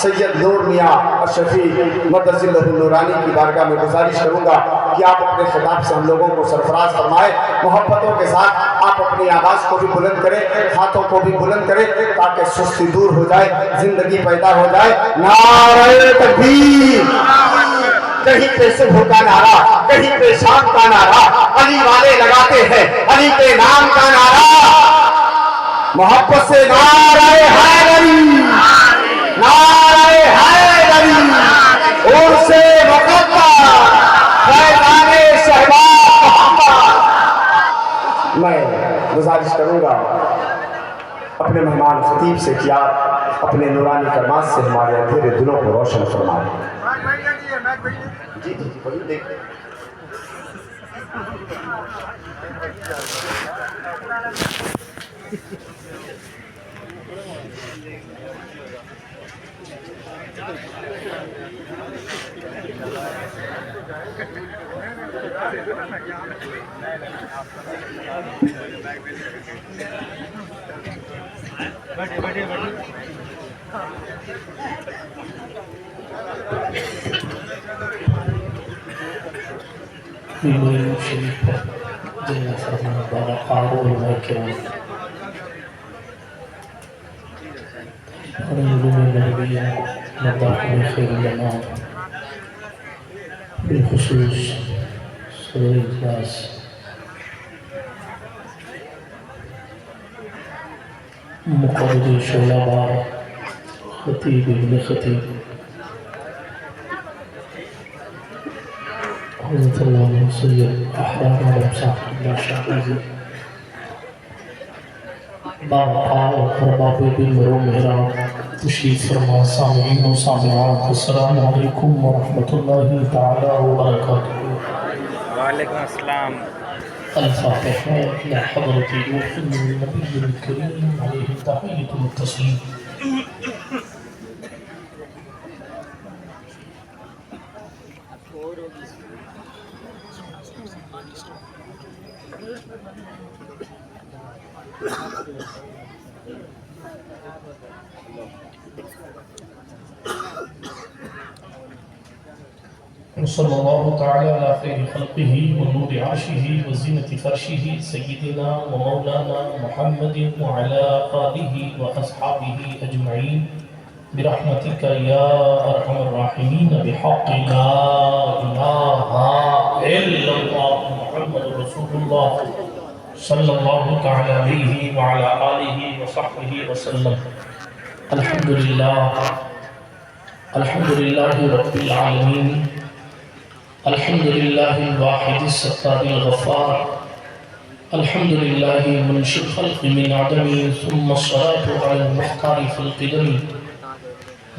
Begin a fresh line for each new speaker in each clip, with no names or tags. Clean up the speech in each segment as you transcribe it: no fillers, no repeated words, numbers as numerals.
سید نور میاں اشرفی مدثر اللہ النورانی کی بارگاہ میں گزارش کروں گا کہ آپ اپنے خطاب سے ہم لوگوں کو سرفراز فرمائے. محبتوں کے ساتھ آپ اپنی آواز کو بھی بلند کریں, ہاتھوں کو بھی بلند کریں تاکہ سستی دور ہو جائے, زندگی پیدا ہو جائے. نعرہ تکبیر. کہیں پہ صبح کا نعرہ, کہیں پہ شام کا نعرہ, علی والے لگاتے ہیں علی کے نام کا نعرہ. محبت سے نعرہ حیدری, نعرہ حیدری, اور سے مقدم فیضان شہباز محمد. میں گزارش کروں گا اپنے مہمان خطیب سے کہ آپ اپنے نورانی کلمات سے ہمارے اندھیرے دلوں کو روشن فرمائیں. جی جی جی بڑی دیکھیں.
بیماری شریف پر جنہ فرمان بارا قارون مکرم ونظم النبیان نضاحم خیر لنا بالخصوص صدر اجلاس مقرر شعلہ بار خطیب ابن خطیب حضرت اللہ سید احرام عالم صاحب اللہ شاہدی بابا ارباب بالمر و محراب تشریف فرما. سامعین و سامعات السلام علیکم ورحمۃ اللہ تعالی وبرکاتہ.
وعلیکم السلام.
الفاتحہ الی حضرت روح النبی الکریم علیہ تحیۃ التسلیم. صلی اللہ تعالی علی خیر خلقہ ونور عرشہ وزینۃ فرشہ سیدنا و مولانا محمد وعلی آلہ واصحابہ اجمعین برحمتک یا ارحم الراحمین بحق لا الہ الا اللہ محمد رسول اللہ صلی اللہ تعالی علیہ وعلی آلہ وصحبہ وسلم. الحمدللہ الحمدللہ رب العالمین. الحمدللہ الواحد الستار الغفار. الحمدللہ منشئ الخلق من عدم ثم الصلاة على المختار في القدم.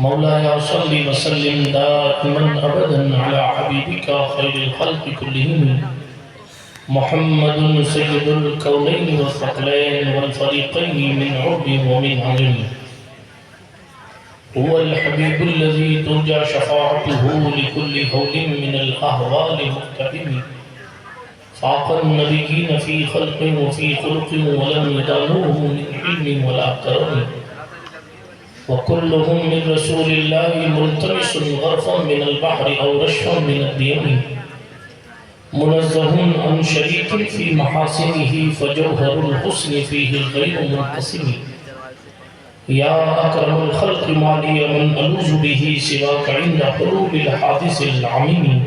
مولاي صل وسلم دائما ابدا على حبيبك خير الخلق كلهم محمد سيد الكونين والثقلين والفريقين من عرب ومن عجم. هو الحبيب الذي ترجى شفاعته لكل هول من الأهوال مقتحم. فاق النبيين في خلق وفي خلق ولم يدانوه من علم ولا كرم. وكلهم من رسول الله ملتمس غرفا من البحر أو رشفا من الديم. منزه عن شريك في محاسنه فجوهر الحسن فيه الغير منقسم. يا أكرم الخلق ما لي من ألوذ به سواك عند حلول الحادث العميم.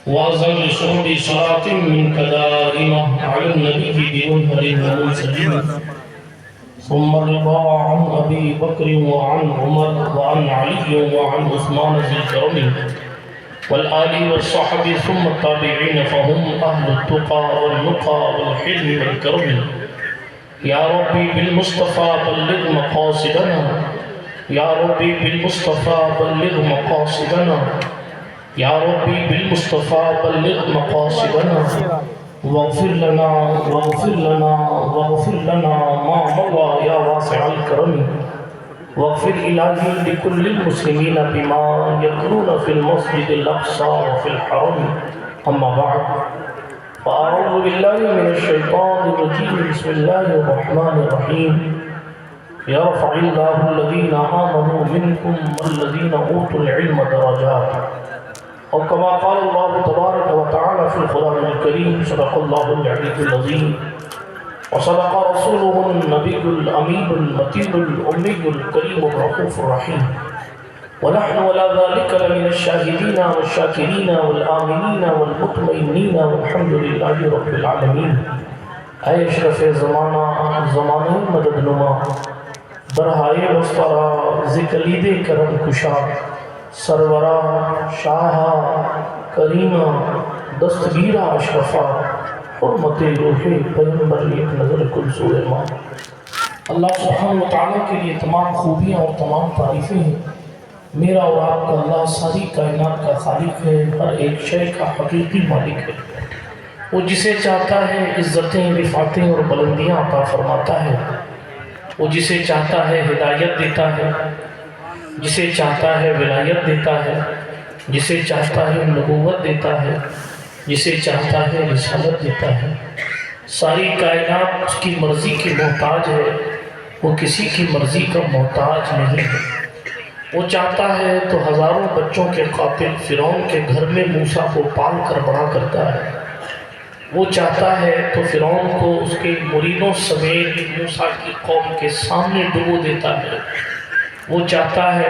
وأذن لصحب صلاة منك دائمة على النبي بمنهل ومنسجم. ثم الرضا عن أبي بكر وعن عمر وعن علي وعن عثمان ذي الكرم والآل والصحب ثم التابعين فهم أهل التقى والنقى والحلم والكرم. يا ربي بالمصطفى بلغ مقاصدنا. يا ربي بالمصطفى بلغ مقاصدنا. يا ربي بالمصطفى بلغ مقاصدنا. واغفر لنا واغفر لنا واغفر لنا ما مضى يا واسع الكرم. واغفر إلهي لكل المسلمين بما يكرون في المسجد الأقصى وفي الحرم. أما بعد فأعوذ بالله من الشيطان الرجيم. بسم الله الرحمن الرحيم. يرفع الله الذين آمنوا منكم والذين أوتوا العلم درجات، اور كما قال الله تبارك وتعالى في القرآن الكريم صدق الله العلي العظيم وصدق رسوله النبي الأمين المتين الأمي الكريم الرؤوف الرحيم، ونحن ولا ذلك لمن الشاهدين والشاكرين والآمنين والمطمئنين والحمد لله رب العالمين۔ اے اشرف زمانہ زمانہ مدد نما برہائے وسطرہ ذکلید کرم کشا سرورہ شاہا کریمہ دستگیرہ اشرفہ حرمت روح پیغمبر ایک نظر کل سلیمان۔ اللہ سبحانہ وتعالیٰ کے لیے تمام خوبیاں اور تمام تعریفیں ہیں۔ میرا اور آپ کا اللہ ساری کائنات کا خالق ہے، ہر ایک شے کا حقیقی مالک ہے۔ وہ جسے چاہتا ہے عزتیں رفعتیں اور بلندیاں عطا فرماتا ہے، وہ جسے چاہتا ہے ہدایت دیتا ہے، جسے چاہتا ہے ولایت دیتا ہے، جسے چاہتا ہے نبوت دیتا ہے، جسے چاہتا ہے رسالت دیتا ہے۔ ساری کائنات اس کی مرضی کی محتاج ہے، وہ کسی کی مرضی کا محتاج نہیں ہے۔ وہ چاہتا ہے تو ہزاروں بچوں کے قاتل فرعون کے گھر میں موسیٰ کو پال کر بڑا کرتا ہے، وہ چاہتا ہے تو فرعون کو اس کے مریدوں سمیت موسیٰ کی قوم کے سامنے ڈبو دیتا ہے، وہ چاہتا ہے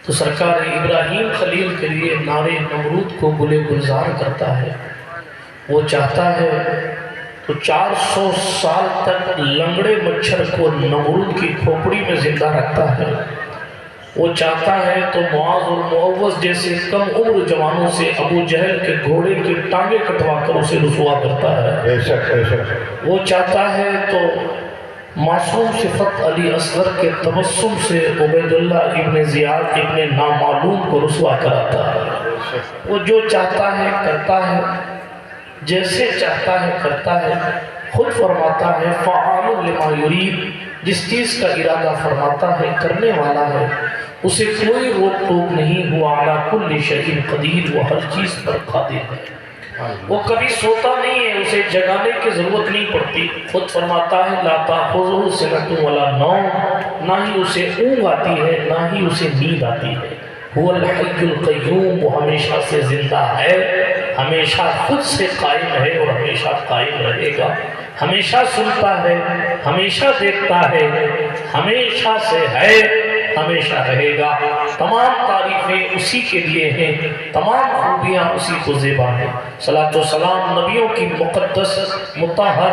تو سرکار ابراہیم خلیل کے لیے نارے نمرود کو گلے گلزار کرتا ہے، وہ چاہتا ہے تو 400 سال تک لنگڑے مچھر کو نمرود کی کھوپڑی میں زندہ رکھتا ہے، وہ چاہتا ہے تو معاذ اور معوذ جیسے کم عمر جوانوں سے ابو جہل کے گھوڑے کی ٹانگیں کٹوا کر اسے رسوا کرتا ہے،
بے شک بے شک۔
وہ چاہتا ہے تو معصوم صفت علی اصغر کے تبسم سے عبید اللہ ابن زیاد ابن نامعلوم کو رسوا کراتا ہے۔ وہ جو چاہتا ہے کرتا ہے، جیسے چاہتا ہے کرتا ہے، خود فرماتا ہے فعال لما یرید، جس چیز کا ارادہ فرماتا ہے کرنے والا ہے، اسے کوئی روک ٹوک نہیں، ہوا علی کل شیء قدیر، وہ ہر چیز پر قادر ہے، وہ کبھی سوتا نہیں ہے، اسے جگانے کی ضرورت نہیں پڑتی۔ خود فرماتا ہے لا تأخذہ سنۃ ولا نوم، نہ ہی اسے اونگ آتی ہے نہ ہی اسے نیند آتی ہے۔ هو الحی القیوم، وہ ہمیشہ سے زندہ ہے، ہمیشہ خود سے قائم ہے اور ہمیشہ قائم رہے گا، ہمیشہ سنتا ہے، ہمیشہ دیکھتا ہے، ہمیشہ سے ہے، ہمیشہ رہے گا۔ تمام تعریفیں اسی کے لیے ہیں، تمام خوبیاں اسی کو زیبا ہیں۔ صلاۃ و سلام نبیوں کی مقدس مطہر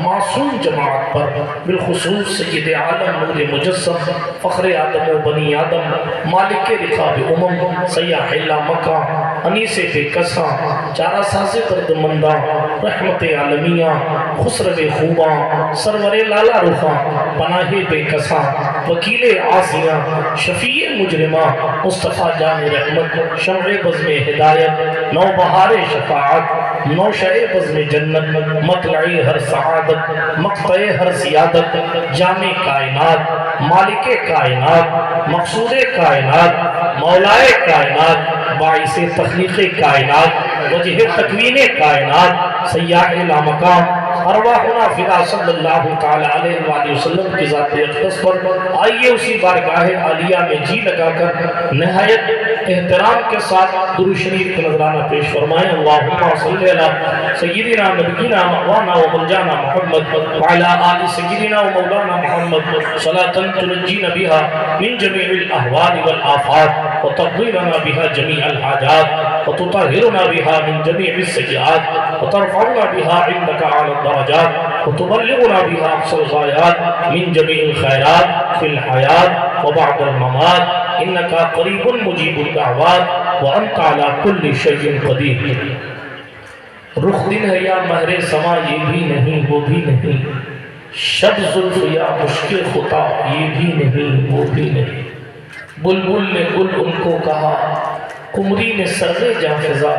معصوم جماعت پر، بالخصوص سید عالم نور مجسم فخر آدم و بنی آدم، مالک رقاب امم، سیاح اللہ مکہ، انیس بے کساں، چارہ ساز درد منداں، رحمت عالمیہ، خسرو خوباں، سرور لالا رخاں، پناہ بے کساں، وکیل عاصیاں، شفیع مجرمہ، مصطفیٰ جان رحمت، شمع بزم ہدایت، نو بہار شفاعت، نو شع بزم جنت، مطلعی ہر سعادت، مقطع ہر سیادت، جامع کائنات، مالک کائنات، مقصود کائنات، مولائے کائنات، باعث تخلیق کائنات، وجہ تکوین کائنات، سیاح لامکان، ارواحنا فدا صلی اللہ تعالی علیہ وآلہ وسلم کی ذات اقدس پر آئیے اسی بارگاہ عالیہ میں جی لگا کر نہایت احترام کے ساتھ درود شریف کا نذرانہ پیش فرمائیں۔ اللہم صلی علی سیدنا نبینا مولانا و ملجانا محمد وعلی آل سیدنا و مولانا محمد صلاۃ تنجینا بها من جميع الاحوال والآفات وتقضي بها جميع الحاجات وتطهرنا بها من جميع السيئات وترفعنا بها عندك أعلى الدرجات وتبلغنا بها أقصى الغايات من جميع الخيرات في الحياة وبعد الممات إنك قريب مجيب الدعوات وأنت على كل شيء قدير۔ رخ دن ہے یا مہر سما یہ بھی نہیں وہ بھی نہیں، شب زلف یا مشکل خطا یہ بھی نہیں وہ بھی نہیں، بلبل نے گل ان کو کہا، قمری نے سرے جاں فضا،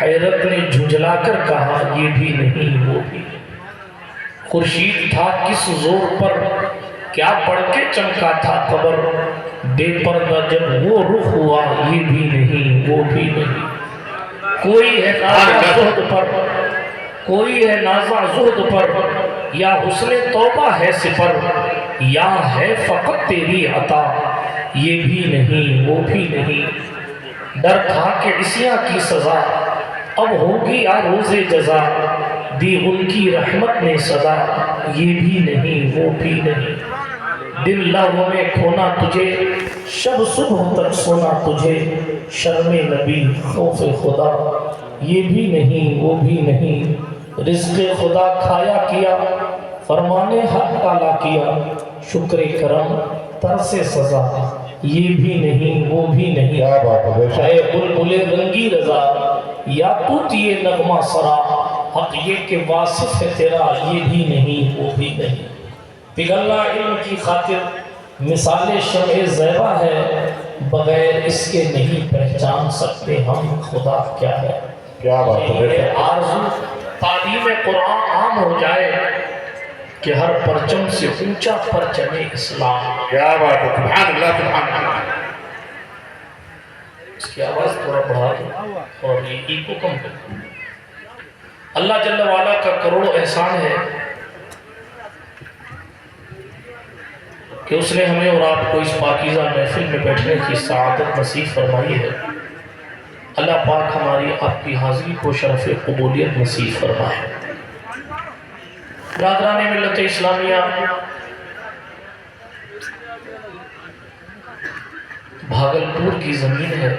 حیرت نے جھنجھلا کر کہا یہ بھی نہیں وہ بھی نہیں۔ خورشید تھا کس زور پر، کیا پڑھ کے چمکا تھا قبر، بے پردہ جب وہ رخ ہوا یہ بھی نہیں وہ بھی نہیں۔ کوئی ہے نازع زہد پر، کوئی ہے نازع زہد پر، یا حسن توبہ ہے سپر، یا ہے فقط تیری عطا، یہ بھی نہیں وہ بھی نہیں، ڈر تھا کہ عصیاں کی سزا اب ہوگی یا روز جزا، دی ان کی رحمت نے صدا، یہ بھی نہیں وہ بھی نہیں، دل لہو میں کھونا تجھے، شب صبح تک سونا تجھے، شرم نبی خوف خدا، یہ بھی نہیں وہ بھی نہیں، رزق خدا کھایا کیا، فرمان حق ٹالا کیا، شکر کرم ترس سزا، یہ بھی نہیں وہ بھی نہیں،
کیا بات ہے، بے شک۔
اے بلبل رنگی رضا، یا تو یہ نغمہ سرا، حق یہ کہ واصف ہے تیرا، یہ بھی نہیں وہ بھی نہیں، پگھلنا علم کی خاطر مثال شمع زیبا ہے، بغیر اس کے نہیں پہچان سکتے ہم خدا کیا ہے۔
کیا بات ہے، بے
یہ
شک۔
آرزو تعلیم قرآن عام ہو جائے کہ ہر پرچم سے اونچا پرچم اسلام۔
کیا بات ہے، سبحان اللہ سبحان اللہ۔
اس کی آواز تھوڑا بڑھا دو اور یہ ایکو کم کرو۔ اللہ جل وعلا کا کروڑوں احسان ہے کہ اس نے ہمیں اور آپ کو اس پاکیزہ محفل میں بیٹھنے کی سعادت نصیب فرمائی ہے۔ اللہ پاک ہماری آپ کی حاضری کو شرف قبولیت نصیب فرمائے۔ برادران ملت اسلامیہ، بھاگلپور کی زمین ہے،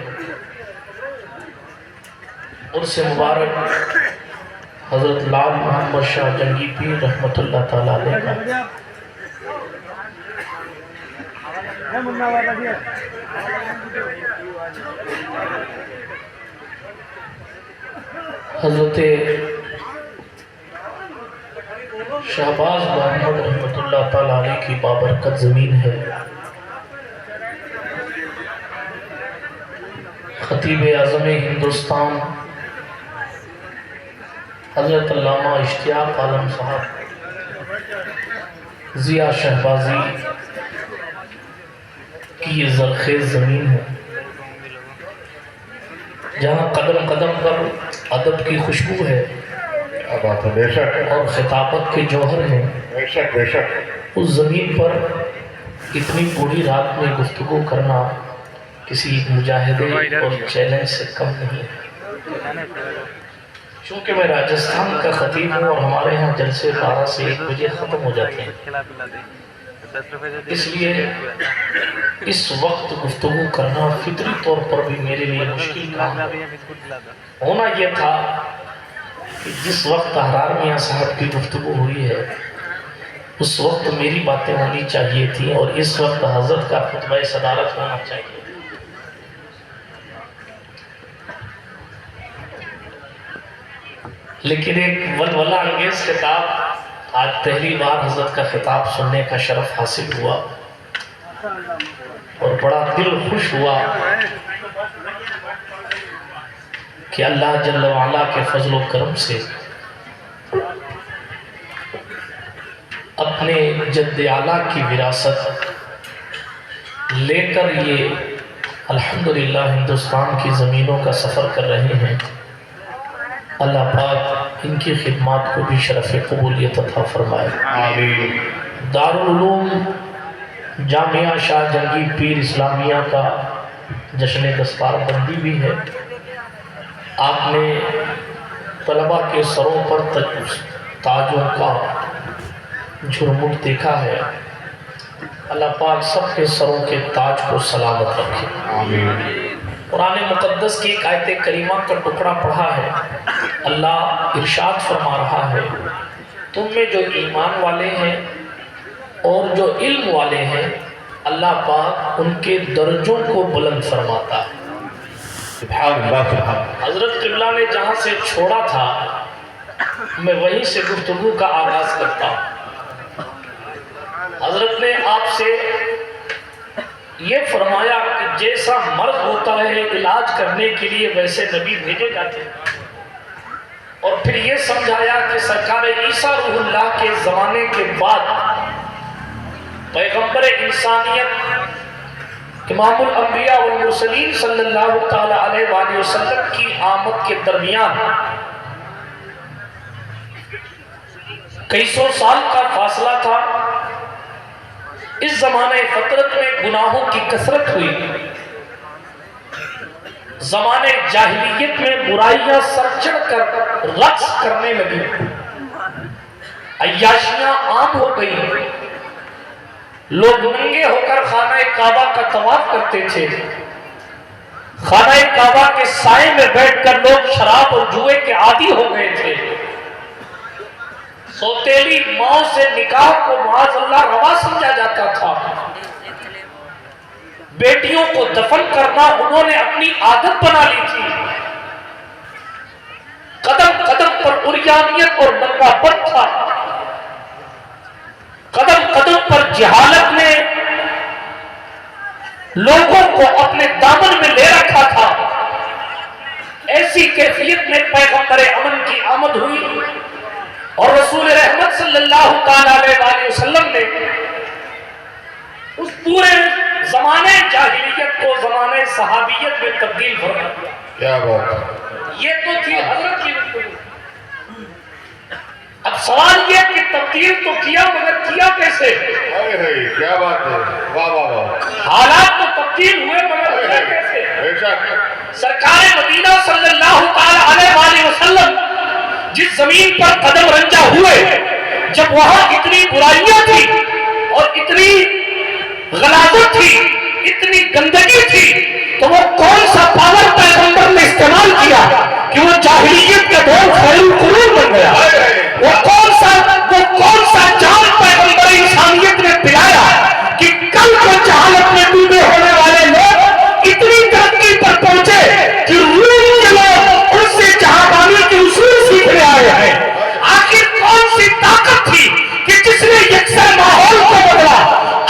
عرس مبارک حضرت لال محمد شاہ جنگی پیر رحمت اللہ تعالیٰ علیہ کا حضرت شہباز محمد رحمت اللہ تعالیٰ علیہ کی بابرکت زمین ہے۔ خطیب اعظم ہندوستان حضرت علامہ اشتیاق عالم صاحب ضیاء شہبازی کی یہ زرخیز زمین ہے، جہاں قدم قدم پر ادب کی خوشبو ہے
کیا بات ہے، بے شک
اور خطابت کے جوہر ہیں۔
بے شک بے شک۔
اس زمین پر اتنی بوڑھی رات میں گفتگو کرنا کسی مجاہدے اور چیلنج سے کم نہیں ہے۔ چونکہ میں راجستھان کا خطیب ہوں اور ہمارے ہاں جلسے 12 سے 1 بجے ختم ہو جاتے ہیں، اس لیے اس وقت گفتگو کرنا فطری طور پر بھی میرے لیے مشکل کام ہے۔ ہونا یہ تھا کہ جس وقت احرار میاں صاحب کی گفتگو ہوئی ہے اس وقت میری باتیں ہونی چاہیے تھی، اور اس وقت حضرت کا خطبہ صدارت ہونا چاہیے۔ لیکن ایک ولولہ انگیز خطاب، آج پہلی بار حضرت کا خطاب سننے کا شرف حاصل ہوا اور بڑا دل خوش ہوا کہ اللہ جل وعلا کے فضل و کرم سے اپنے جد اعلیٰ کی وراثت لے کر یہ الحمدللہ ہندوستان کی زمینوں کا سفر کر رہے ہیں۔ اللہ پاک ان کی خدمات کو بھی شرف قبولیت عطا فرمائے۔
آمین۔
دارالعلوم جامعہ شاہ جنگی پیر اسلامیہ کا جشن دستار بندی بھی ہے۔ آپ نے طلبہ کے سروں پر تاجوں کا جھرمٹ دیکھا ہے، اللہ پاک سب کے سروں کے تاج کو سلامت رکھے۔
آمین۔
قرآن مقدس کی ایک آیت کریمہ کا ٹکڑا پڑھا ہے، اللہ ارشاد فرما رہا ہے تم میں جو ایمان والے ہیں اور جو علم والے ہیں اللہ پاک ان کے درجوں کو بلند فرماتا ہے۔
سبحان اللہ سبحان اللہ۔
حضرت قبلہ نے جہاں سے چھوڑا تھا میں وہیں سے گفتگو کا آغاز کرتا ہوں۔ حضرت نے آپ سے یہ فرمایا کہ جیسا مرض ہوتا ہے علاج کرنے کے لیے ویسے نبی بھیجے جاتے ہیں، اور پھر یہ سمجھایا کہ سرکار عیسیٰ روح اللہ کے زمانے کے بعد پیغمبر انسانیت امام الانبیاء والمرسلین صلی اللہ تعالی علیہ وآلہ وسلم کی آمد کے درمیان کئی سو سال کا فاصلہ تھا، اس زمانے فطرت میں گناہوں کی کثرت ہوئی، زمانے جاہلیت میں برائیاں سر چڑھ کر رقص کرنے لگی، عیاشیاں عام ہو گئی، لوگ ننگے ہو کر خانہ کعبہ کا طواف کرتے تھے، خانہ کعبہ کے سائے میں بیٹھ کر لوگ شراب اور جوئے کے عادی ہو گئے تھے، سوتیلی ماں سے نکاح کو معاذ اللہ روا سمجھا جاتا تھا، بیٹیوں کو دفن کرنا انہوں نے اپنی عادت بنا لی تھی، قدم قدم پر عریانیت اور ننگا پن تھا، قدم قدم پر جہالت نے لوگوں کو اپنے دامن میں لے رکھا تھا۔ ایسی کیفیت میں پیغمبر امن کی آمد ہوئی اور رسول رحمت صلی اللہ تعالی علیہ وسلم نے اس پورے زمانے جاہلیت کو زمانے صحابیت میں تبدیل فرما دیا۔
کیا بات ہے،
یہ تو تھی حضرت کی گفتگو۔ اب سوال یہ کہ تبدیل تو کیا، مگر کیا کیسے؟
کیا بات ہے، واہ واہ واہ،
حالات تو تبدیل ہوئے مگر کیا کیسے؟
بے شک،
سرکار مدینہ صلی اللہ تعالی علیہ وسلم جس زمین پر قدم رنجا ہوئے، جب وہاں اتنی برائیاں تھی اور اتنی غلاظت تھی، اتنی گندگی تھی، تو وہ کون سا پاور پیغمبر نے استعمال کیا کہ وہ جاہلیت کا دور خیر القرون بن گیا؟ وہ کون سا جام پیغمبر انسانیت نے پلایا کہ کل کو جہالت میں ڈوبے ہونے والے لوگ اتنی ترقی پر پہنچے کہ روم کے لوگ ان سے جہاں کے اصول سیکھنے آئے ہیں؟ آخر کون سی طاقت تھی کہ جس نے یکسر ماحول کو بدلا؟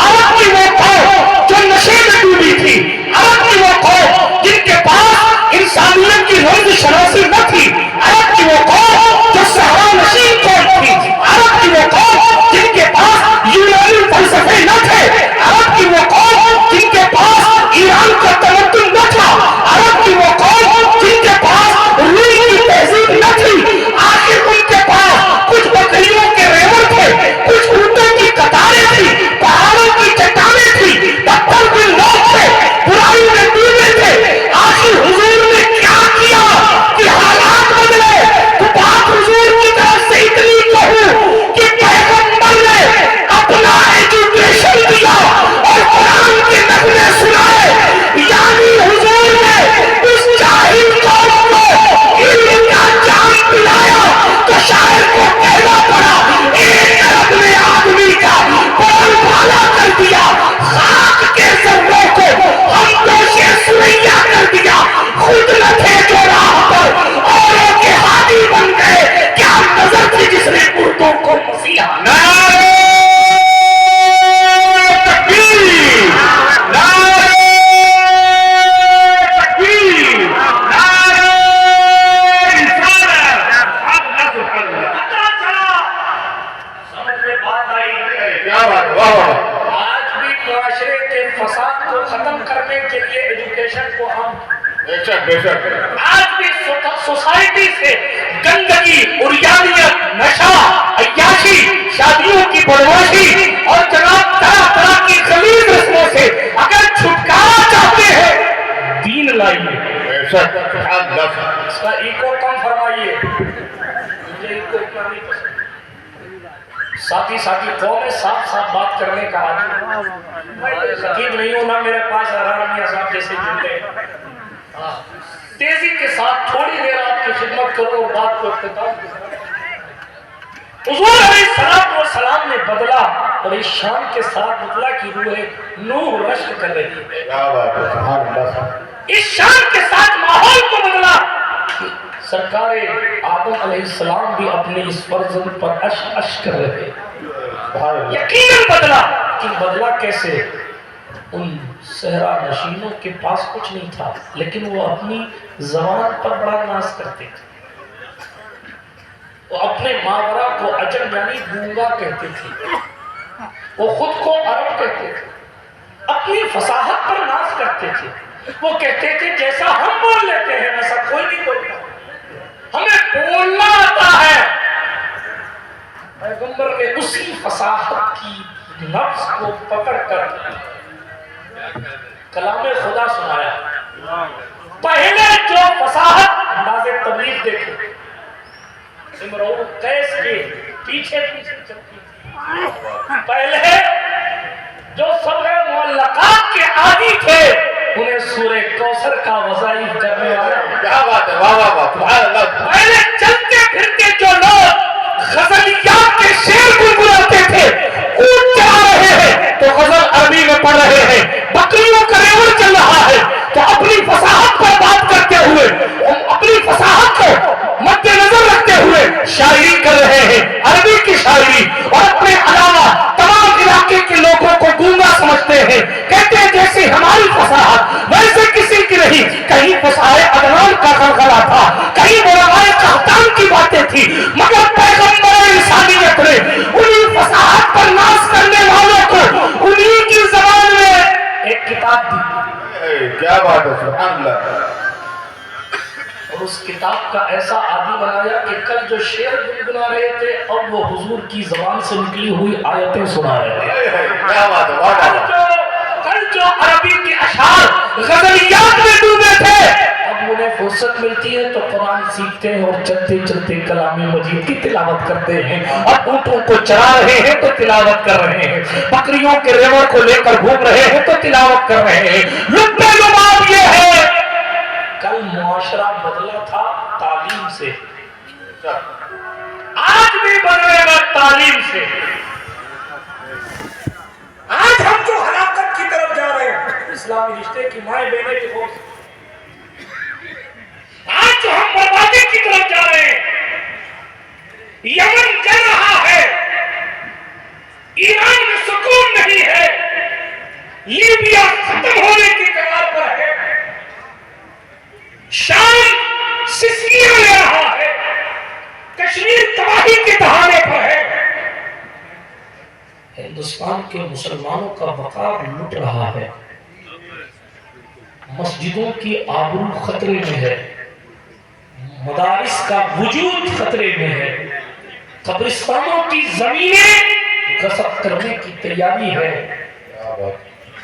عرب کی وہ قوم جو نشے میں ڈوبی تھی، عرب کی وہ قوم جن کے پاس انسانیت کی رمز شناسی نہ تھی، عرب کی وہ قوم جو صحرا نشین قوم تھی، عرب کی وہ قوم جن کے پاس یونانی فلسفے نہ تھے، عرب کی وہ قوم جن کے پاس ایران کا تمدن نہ تھا، عرب کی وہ قوم جن کے پاس روم کی تہذیب نہ تھی، آخر ان کے پاس کچھ بکریوں کے ریوڑ تھے، کچھ اونٹوں کی قطاریں تھی، پہاڑوں کی چٹانیں تھی، پتھر کے لوگ تھے، برائی میں ڈوبے تھے۔ آخر حضور نے کیا کیا کہ حالات بدلے؟ تو بات حضور کی طرف سے اتنی کہوں کہ پیغمبر نے اپنا ایجوکیشن دیا اور قرآن کے نغمے سنائے، یعنی حضور نے اس جاہل قوم کو علم کا جام پلایا تو شاعر کو کہنا پڑا، ایک عرب نے آدمی کا بول بالا کر دیا، خاک کے ذروں کو ہم دوشے سویا کر دیا، خود نہ تھے جو راہ پر اوروں کے ہادی بن گئے، کیا نظر تھی جس نے مردوں کو مسیحا؟ نعرہ تکبیر، نعرہ تکبیر، نعرہ رسالت۔ پتہ چلا، سمجھ میں بات آئی؟
کیا بات، واہ واہ،
آج بھی معاشرے کے فساد کو ختم کرنے کے لیے ایجوکیشن کو ہم
بے شک بے شک،
آج بھی سوسائٹی سے گندگی، عریانیت، نشہ، عیاشی، شادیوں کی بدماشی اور جناب طرح طرح کی خلیج رسموں سے اگر چھٹکارا چاہتے ہیں، دین لائیے۔
بے شک، اللہ،
اس کا ایکو کم فرمائیے، مجھے ایکو اتنا نہیں پسند۔ ساتھی قوم ہے، صاف بات کرنے کا عادی، خطیب نہیں ہونا میرے پاس آرام صاحب جیسے جملے ہیں، تیزی کے ساتھ تھوڑی دیر آپ کی خدمت کرو اور بات کو اختتام کرو۔ حضور علیہ السلام نے بدلا اور اس شان کے ساتھ بدلا کی روح نور رشک کر رہی ہے،
کیا بات ہے، سبحان اللہ،
اس شان کے ساتھ ماحول کو بدلا۔ سرکار آدم علیہ السلام بھی اپنے اس فرزند پر عش کر رہے،
سبحان اللہ،
یقیناً بدلا، لیکن بدلا کیسے؟ ان صحرا نشینوں کے پاس کچھ نہیں تھا، لیکن وہ اپنی زبان پر بڑا ناز کرتے تھے، وہ اپنے ماورا کو عجم یعنی گونگا کہتے تھے، وہ خود کو عرب کہتے تھے، اپنی فصاحت پر ناز کرتے تھے، وہ کہتے تھے جیسا ہم بول لیتے ہیں ویسا کوئی نہیں بولتا، ہمیں بولنا آتا ہے۔ پیغمبر نے اسی فصاحت کی نفس کو پکڑ کر کلام خدا سنایا. پہلے جو فصاحت انداز تبلیغ دیکھو امرؤ قیس کے پیچھے چلتی تھی. پہلے جو صبر معلقات کے عادی تھے انہیں سورہ کوثر کا وظائف کرنے والا.
کیا بات ہے، واہ واہ واہ، سبحان اللہ.
پہلے چلتے پھرتے جو لوگ غزلیات کے شعر گنگناتے تھے اونٹ چلا رہے ہیں تو غزل عربی میں پڑھ رہے ہیں. بکریوں کا ریوڑ چل رہا ہے تو اپنی فصاحت پر بات کرتے ہوئے اپنی فصاحت کو مد نظر رکھتے ہوئے شاعری کر رہے ہیں، عربی کی شاعری. اور اپنے علاوہ تمام علاقے کے لوگوں کو گونگا سمجھتے ہیں. کہتے ہیں جیسے ہماری فصاحت ویسے کسی کی نہیں. کہیں فصاحت عدنان کا غلغلہ تھا، کہیں علماء قحطان کی باتیں تھی، مگر پیغمبر انسانیت نے انہی فصاحت پر ناز کرنے والوں کو انہی کی زبان میں ایک کتاب دی.
کیا بات ہے، سبحان اللہ.
اور اس کتاب کا ایسا عادی بنایا کہ کل جو شعر گنگنا رہے تھے اب وہ حضور کی زبان سے نکلی ہوئی آیتیں سنا رہے ہیں.
کیا بات ہے، واہ واہ.
کل جو عربی کے اشعار غزلیات میں ڈوبے تھے اب انہیں فرصت ملتی ہے تو قرآن سیکھتے ہیں اور چلتے چلتے کلام مجید کی تلاوت کرتے ہیں. اور اونٹوں کو چرا رہے ہیں تو تلاوت کر رہے ہیں، بکریوں کے ریوڑ کو لے کر گھوم رہے ہیں تو تلاوت کر رہے ہیں. لطف لباب یہ ہے کل معاشرہ بدلا تھا تعلیم سے، آج بھی بدلے گا تعلیم سے. آج ہم جو ہلاکت کی طرف جا رہے ہیں اسلامی رشتے کی مائیں بہنیں کی خوف، آج جو ہم بربادی کی طرف جا رہے ہیں، یمن جل رہا ہے، ایران میں سکون نہیں ہے، لیبیا ختم ہونے کی کگار پر ہے، شام سسکیاں لے رہا ہے، کشمیر تباہی کے دہانے پر ہے. ہندوستان کے مسلمانوں کا وقار لٹ رہا ہے، مسجدوں کی آبرو خطرے میں ہے، مدارس کا وجود خطرے میں ہے، قبرستانوں کی زمینیں غصب کرنے کی تیاری ہے،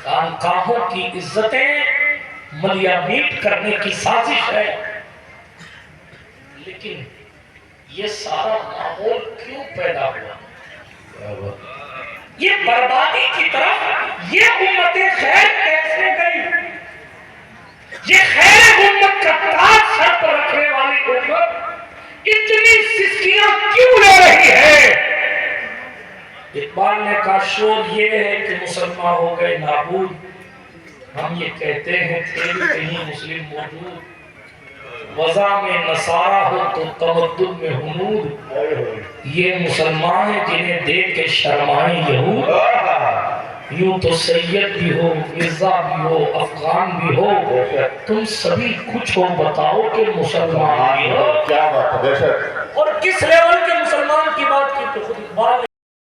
خانقاہوں کی عزتیں ملیامین کرنے کی سازش ہے. لیکن یہ سارا ماحول کیوں پیدا ہوا؟ یہ بربادی کی طرف یہ امت خیر کیسے گئی؟ یہ خیر امت کا تاج سر پر رکھنے والی امت اتنی سسکیاں کیوں لے رہی ہے؟ اقبال نے کہا شور یہ ہے کہ مسلمان ہو گئے نابود. ہم یہ کہتے ہیں تھے کہیں مسلم موجود، وضع میں نصارہ ہو تو تمدن میں ہنود. یہ مسلمان ہیں جنہیں دیکھ کے شرمائیں یہود. یوں تو سید بھی ہو، مرزا بھی ہو، افغان بھی ہو، تم سبھی کچھ ہو، بتاؤ کہ مسلمان بھی ہو.
کیا بات ہے.
اور کس لیول کے مسلمان کی بات کی تو خود اقبال